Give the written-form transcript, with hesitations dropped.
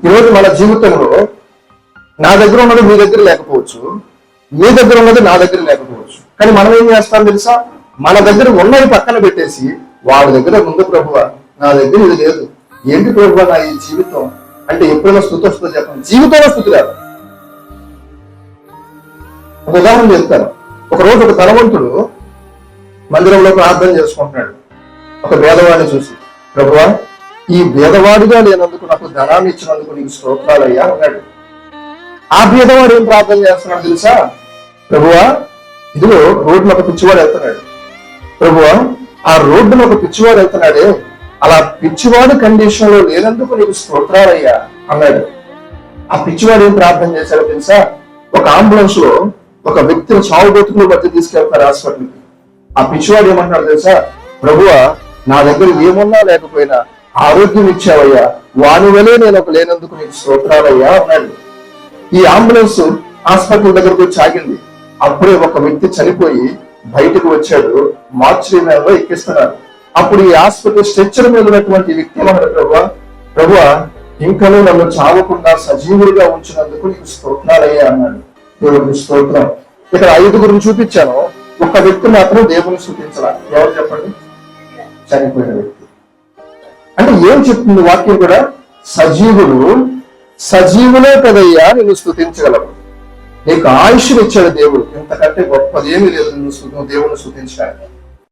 ఈరోజు మన జీవితంలో నా దగ్గర ఉన్నది మీ దగ్గర లేకపోవచ్చు, మీ దగ్గర ఉన్నది నా దగ్గర లేకపోవచ్చు. కానీ మనం ఏం చేస్తాం తెలుసా? మన దగ్గర ఉన్నది పక్కన పెట్టేసి వాళ్ళ దగ్గర ముందు ప్రభువా నా దగ్గర ఇది లేదు, ఏంటి ప్రభువా నా ఈ జీవితం అంటే ఎప్పుడైనా స్థుతి వస్తుందో చెప్పండి. జీవితంలో స్థుతి రాదు. ఒక ఉదాహరణ చెప్తాను. ఒకరోజు ఒక ధనవంతుడు మందిరంలో ప్రార్థన చేసుకుంటున్నాడు. ఒక పేదవాడిని చూసి, ప్రభువా ఈ పేదవాడిగా లేనందుకు నాకు ధనాన్ని ఇచ్చినందుకు నీకు స్తోత్రాలయ్యా అన్నాడు. ఆ పేదవాడు ఏం ప్రార్థన చేస్తున్నాడు తెలుసా? ప్రభువా ఇదిగో రోడ్డున ఒక పిచ్చివాడు వెళ్తున్నాడు, ప్రభువా ఆ రోడ్డున ఒక పిచ్చివాడు వెళ్తున్నాడే, అలా పిచ్చివాడు కండిషన్ లో లేనందుకు నీకు స్తోత్రాలయ్యా అన్నాడు. ఆ పిచ్చివాడు ఏం ప్రార్థన చేశాడో తెలుసా? ఒక అంబులెన్స్ లో ఒక వ్యక్తిని చావుబోతుల మధ్య తీసుకెళ్తారు హాస్పిటల్కి. ఆ పిచ్చివాడు ఏమంటాడు తెలుసా? ప్రభువా నా దగ్గర ఏమున్నా లేకపోయినా ఆరోగ్యం ఇచ్చావయ్యా, వాని వలే నేను ఒక లేనందుకు నీకు స్తోత్రాలయ్యా అన్నాడు. ఈ అంబులెన్స్ హాస్పిటల్ దగ్గరకు వచ్చి ఆగింది. అప్పుడే ఒక వ్యక్తి చనిపోయి బయటకు వచ్చాడు, మార్చురీలో ఎక్కిస్తున్నారు. అప్పుడు ఈ హాస్పిటల్ స్ట్రెచ్చర్ మీద ఉన్నటువంటి వ్యక్తి ఏమన్నాడు? ప్రభువా ఇంకనూ నన్ను చావకుండా సజీవుడిగా ఉంచినందుకు నీకు స్తోత్రాలయ్యా అన్నాడు. దేవుడికి స్తోత్రం. ఇక్కడ 5 చూపించాను, ఒక్క వ్యక్తి మాత్రం దేవుని స్తుతించాల. ఎవరు చెప్పండి? చనిపోయిన వ్యక్తి. అంటే ఏం చెప్తుంది వాక్యం కూడా? సజీవులే కదయ్యా నిన్ను స్తుతించగలవు. నీకు ఆయుష్ని ఇచ్చాడు దేవుడు, ఇంతకంటే గొప్పదేమీ లేదు నిన్ను దేవుని స్తుతించడానికి.